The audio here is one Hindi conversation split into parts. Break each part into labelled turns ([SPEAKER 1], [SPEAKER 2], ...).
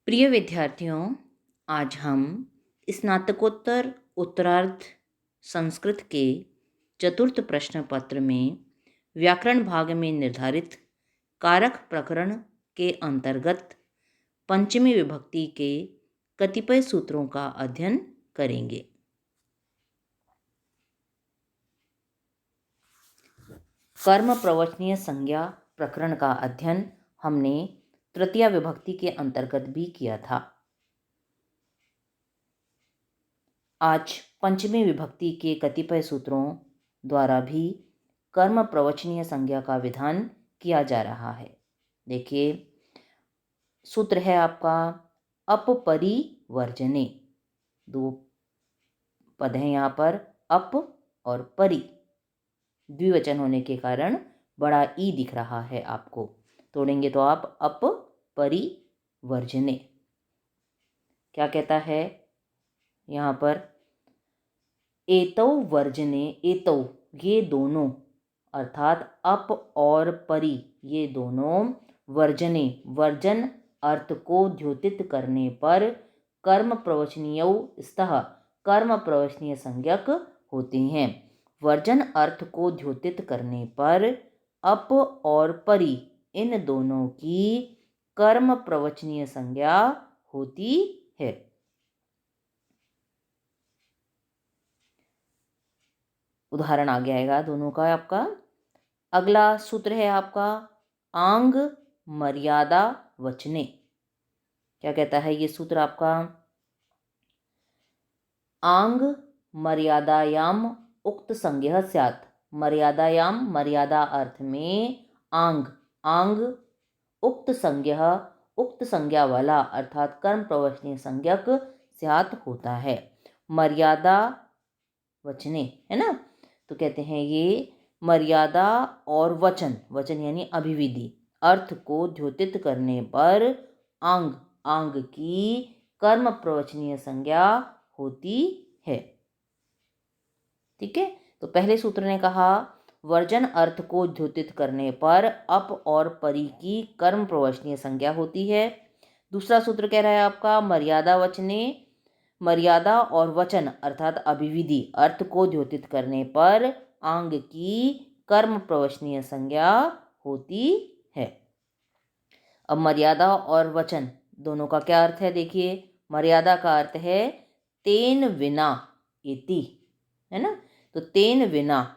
[SPEAKER 1] प्रिय विद्यार्थियों, आज हम स्नातकोत्तर उत्तरार्ध संस्कृत के चतुर्थ प्रश्न पत्र में व्याकरण भाग में निर्धारित कारक प्रकरण के अंतर्गत पंचमी विभक्ति के कतिपय सूत्रों का अध्ययन करेंगे। कर्म प्रवचनीय संज्ञा प्रकरण का अध्ययन हमने तृतीया विभक्ति के अंतर्गत भी किया था। आज पंचमी विभक्ति के कतिपय सूत्रों द्वारा भी कर्म प्रवचनीय संज्ञा का विधान किया जा रहा है। देखिए, सूत्र है आपका अपरिवर्जने। दो पद हैं यहाँ पर, अप और परि, द्विवचन होने के कारण बड़ा ई दिख रहा है आपको। तोड़ेंगे तो आप अपरिवर्जने। क्या कहता है यहाँ पर? एतौ वर्जने, एतौ ये दोनों, अर्थात अप और परि ये दोनों वर्जने वर्जन अर्थ को द्योतित करने पर कर्म प्रवचनीयौ स्तः कर्म प्रवचनीय संज्ञक होते हैं। वर्जन अर्थ को द्योतित करने पर अप और परि इन दोनों की कर्म प्रवचनीय संज्ञा होती है। उदाहरण आगे आएगा दोनों का आपका। अगला सूत्र है आपका आंग मर्यादा वचने। क्या कहता है ये सूत्र आपका? आंग मर्यादायाम उक्त संज्ञः स्यात्। मर्यादायाम, मर्यादा अर्थ में आंग, आंग उक्त संज्ञः उक्त संज्ञा वाला अर्थात कर्म प्रवचनीय संज्ञक स्यात् होता है। मर्यादा वचने है ना, तो कहते हैं ये मर्यादा और वचन, वचन यानी अभिविधि, अर्थ को द्योतित करने पर आंग, आंग की कर्म प्रवचनीय संज्ञा होती है। ठीक है, तो पहले सूत्र ने कहा वर्जन अर्थ को द्योतित करने पर अप और परि की कर्म प्रवचनीय संज्ञा होती है। दूसरा सूत्र कह रहा है आपका मर्यादा वचने, मर्यादा और वचन अर्थात अभिविधि अर्थ को द्योतित करने पर आंग की कर्म प्रवचनीय संज्ञा होती है। अब मर्यादा और वचन दोनों का क्या अर्थ है? देखिए, मर्यादा का अर्थ है तेन विना इति, है ना, तो तेन विना,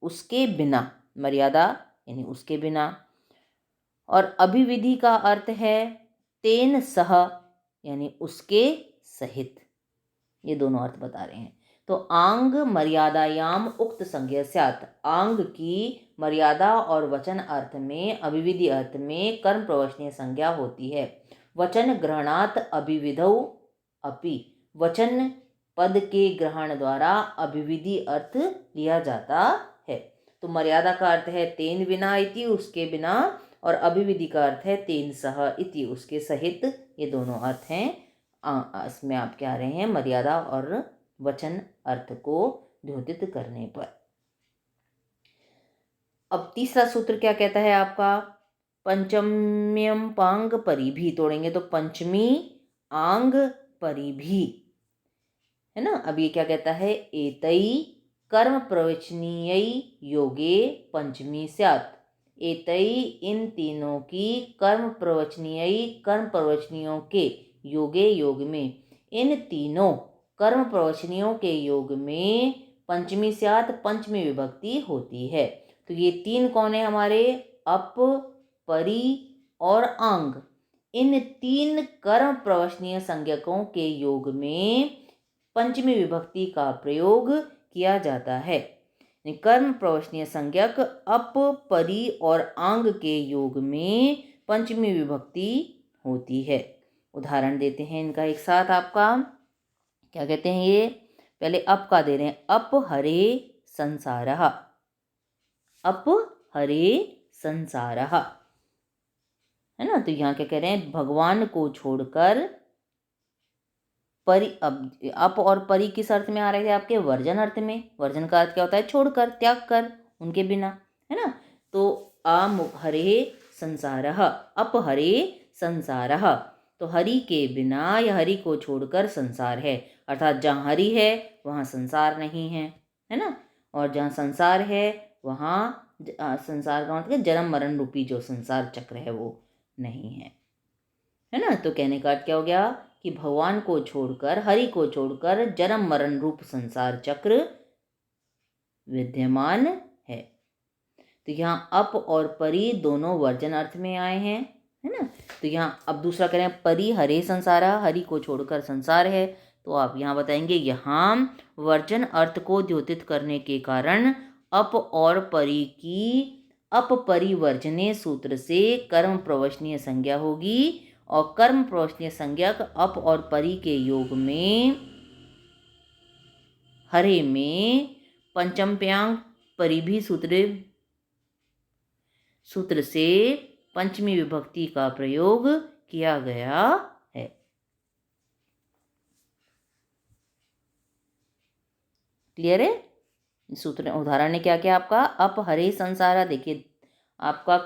[SPEAKER 1] उसके बिना, मर्यादा यानी उसके बिना। और अभिविधि का अर्थ है तेन सह यानी उसके सहित। ये दोनों अर्थ बता रहे हैं। तो आंग मर्यादायाम उक्त संज्ञा स्यात्, आंग की मर्यादा और वचन अर्थ में, अभिविधि अर्थ में कर्म प्रवचनीय संज्ञा होती है। वचन ग्रहणात् अभिविधौ अपि, वचन पद के ग्रहण द्वारा अभिविधि अर्थ लिया जाता है। तो मर्यादा का अर्थ है तेन विना इति, उसके बिना, और अभिविधि का अर्थ है तेन सह इति, उसके सहित। ये दोनों अर्थ हैं। इसमें आप क्या रहे हैं? मर्यादा और वचन अर्थ को द्योतित करने पर। अब तीसरा सूत्र क्या कहता है आपका? पंचम्यम पांग परिभी। तोड़ेंगे तो पंचमी आंग परिभी, है ना। अब ये क्या कहता है? एतई कर्म प्रवचनीय योगे पंचमी स्यात्। एतई इन तीनों की कर्म प्रवचनीय, कर्म प्रवचनियों के योगे योग में, इन तीनों कर्म प्रवचनियों के योग में पंचमी स्यात् पंचमी विभक्ति होती है। तो ये तीन कौन है हमारे? अप, परि और आंग। इन तीन कर्म प्रवचनीय संज्ञकों के योग में पंचमी विभक्ति का प्रयोग किया जाता है। कर्म प्रवचनीय संज्ञक अप, परि और आंग के योग में पंचमी विभक्ति होती है। उदाहरण देते हैं इनका एक साथ आपका। क्या कहते हैं ये? पहले अप का दे रहे हैं, अप हरे संसारः, अप हरे संसारः, है ना। तो यहाँ क्या कह रहे हैं? भगवान को छोड़कर परि, अप और परि किस अर्थ में आ रहे थे आपके? वर्जन अर्थ में। वर्जन का अर्थ क्या होता है? छोड़कर, त्याग कर, उनके बिना, है ना। तो हरे संसारः, अप हरे संसारः, तो हरि के बिना या हरि को छोड़कर संसार है, अर्थात जहाँ हरि है वहाँ संसार नहीं है ना। और जहाँ संसार है वहाँ संसार का मतलब जन्म मरण रूपी जो संसार चक्र है वो नहीं है ना। तो कहने का अर्थ क्या हो गया कि भगवान को छोड़कर, हरि को छोड़कर जन्म मरण रूप संसार चक्र विद्यमान है। तो यहाँ अप और परि दोनों वर्जन अर्थ में आए हैं, है ना। तो यहाँ अब दूसरा करें, परि हरे संसारा, हरि को छोड़कर संसार है। तो आप यहाँ बताएंगे यहाँ वर्जन अर्थ को द्योतित करने के कारण अप और परि की अपरिवर्जनीय सूत्र से कर्म प्रवचनीय संज्ञा होगी, और कर्म प्रवचनीय संज्ञक अप और परि के योग में हरे में पंचम्यांग परिभी सूत्र से पंचमी विभक्ति का प्रयोग किया गया है। क्लियर है? सूत्र उदाहरण ने क्या किया आपका, अप हरे संसारा। देखिए आपका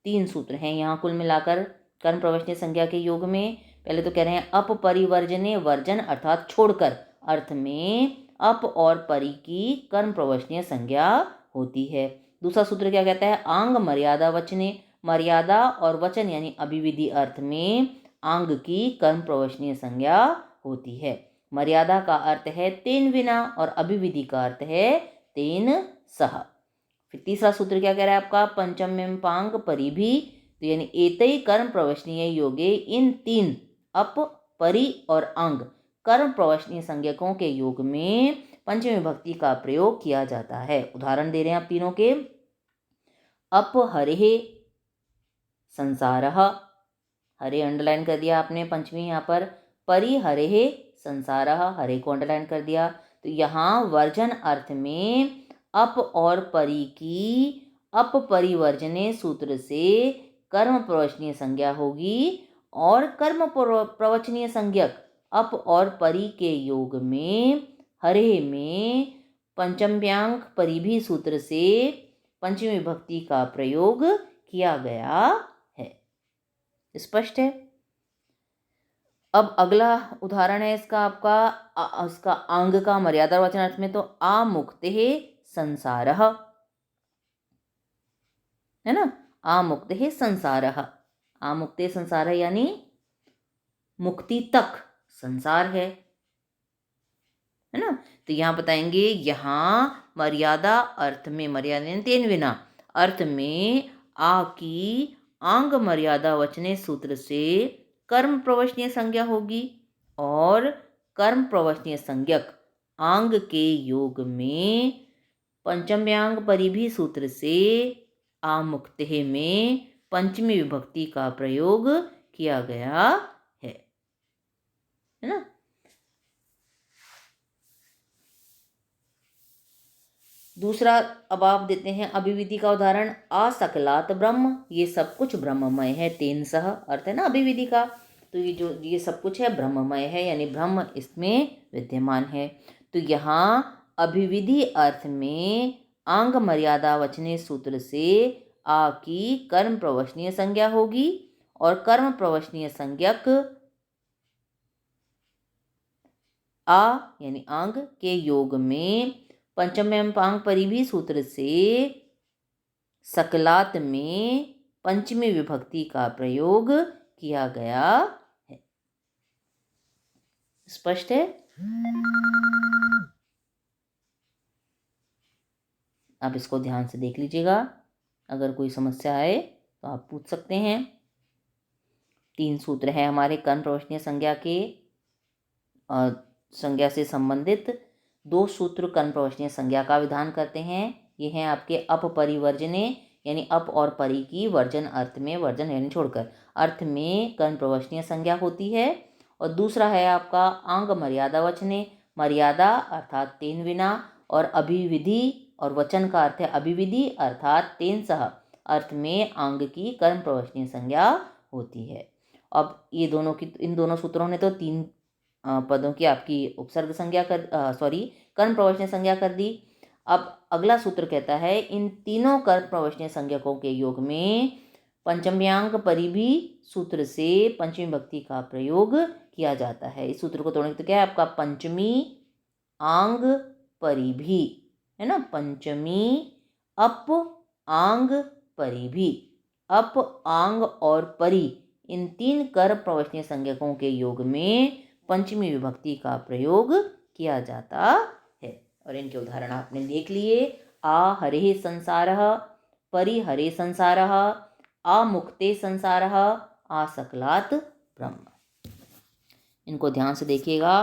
[SPEAKER 1] 3 सूत्र हैं यहाँ कुल मिलाकर कर्म प्रवचनीय संज्ञा के योग में। पहले तो कह रहे हैं अप परिवर्जने, वर्जन अर्थात छोड़कर अर्थ में अप और परि की कर्म प्रवचनीय संज्ञा होती है। दूसरा सूत्र क्या कहता है, आंग मर्यादा वचने, मर्यादा और वचन यानी अभिविधि अर्थ में आंग की कर्म प्रवचनीय संज्ञा होती है। मर्यादा का अर्थ है तेन बिना और अभिविधि का अर्थ है तेन सह। फिर तीसरा सूत्र क्या कह रहा है आपका, पंचम्यम पांग परिभी, तो यानी एतई कर्म प्रवचनीय योगे, इन 3 अप परि और अंग कर्म प्रवचनीय संज्ञकों के योग में पंचमी विभक्ति का प्रयोग किया जाता है। उदाहरण दे रहे हैं आप तीनों के, अप हरे संसारः, हरे अंडरलाइन कर दिया आपने पंचमी यहाँ पर, परि हरे संसारः, हरे को अंडरलाइन कर दिया। तो यहाँ वर्जन अर्थ में अप और परि की अपरिवर्जने सूत्र से कर्म प्रवचनीय संज्ञा होगी, और कर्म प्रवचनीय संज्ञक अप और परि के योग में हरे में पंचम्यांक परिभी सूत्र से पंचमी विभक्ति का प्रयोग किया गया है। स्पष्ट है? अब अगला उदाहरण है इसका आपका उसका अंग का मर्यादा वचन अर्थ में, तो आमुक्ते संसारः, है ना। आमुक्ते संसारः, आमुक्ते संसारः यानी मुक्ति तक संसार है ना। तो यहाँ बताएंगे, यहाँ मर्यादा अर्थ में, मर्यादा तेन बिना अर्थ में आ की आंग मर्यादा वचने सूत्र से कर्म प्रवचनीय संज्ञा होगी, और कर्म प्रवचनीय संज्ञक आंग के योग में पंचम्यांग परिभी सूत्र से आमुक्ते में पंचमी विभक्ति का प्रयोग किया गया है ना। दूसरा अब आप देते हैं अभिविधि का उदाहरण, असकलात ब्रह्म, ये सब कुछ ब्रह्ममय है, तेन सह अर्थ है ना अभिविधि का। तो ये सब कुछ है ब्रह्ममय है, यानी ब्रह्म इसमें विद्यमान है। तो यहाँ अभिविधि अर्थ में आंग मर्यादा वचने सूत्र से आ की कर्म प्रवचनीय संज्ञा होगी, और कर्म प्रवचनीय संज्ञक आ यानी आंग के योग में पंचम्यम पांग परिभी सूत्र से सकलात में पंचमी विभक्ति का प्रयोग किया गया है। स्पष्ट है? आप इसको ध्यान से देख लीजिएगा, अगर कोई समस्या आए तो आप पूछ सकते हैं। 3 सूत्र है हमारे कर्म प्रवचनीय संज्ञा के, संज्ञा से संबंधित 2 सूत्र कर्म प्रवचनीय संज्ञा का विधान करते हैं। ये हैं आपके अपरिवर्जने, यानी अप और परि की वर्जन अर्थ में, वर्जन यानी छोड़कर अर्थ में कर्म प्रवचनीय संज्ञा होती है। और दूसरा है आपका आंग मर्यादा वचने, मर्यादा अर्थात तेन बिना, और अभिविधि और वचन का अर्थ है अभिविधि अर्थात तेन सह अर्थ में आंग की कर्म प्रवचनीय संज्ञा होती है। अब ये दोनों की, इन दोनों सूत्रों ने तो 3 पदों की आपकी उपसर्ग संज्ञा कर्म प्रवचनीय संज्ञा कर दी। अब अगला सूत्र कहता है, इन तीनों कर्म प्रवचनीय संज्ञकों के योग में पंचम्यांक परि भी सूत्र से पंचमी विभक्ति का प्रयोग किया जाता है। इस सूत्र को तोड़ने तो क्या है आपका पंचमी आंग परि भी, है ना, पंचमी अप आंग परि भी। अप आंग और परि इन 3 कर प्रवचनीय संज्ञकों के योग में पंचमी विभक्ति का प्रयोग किया जाता है। और इनके उदाहरण आपने देख लिए। आ हरे संसारः, परि हरे संसारः, आ मुक्ते संसारः, आ सकलात् ब्रह्म। इनको ध्यान से देखिएगा।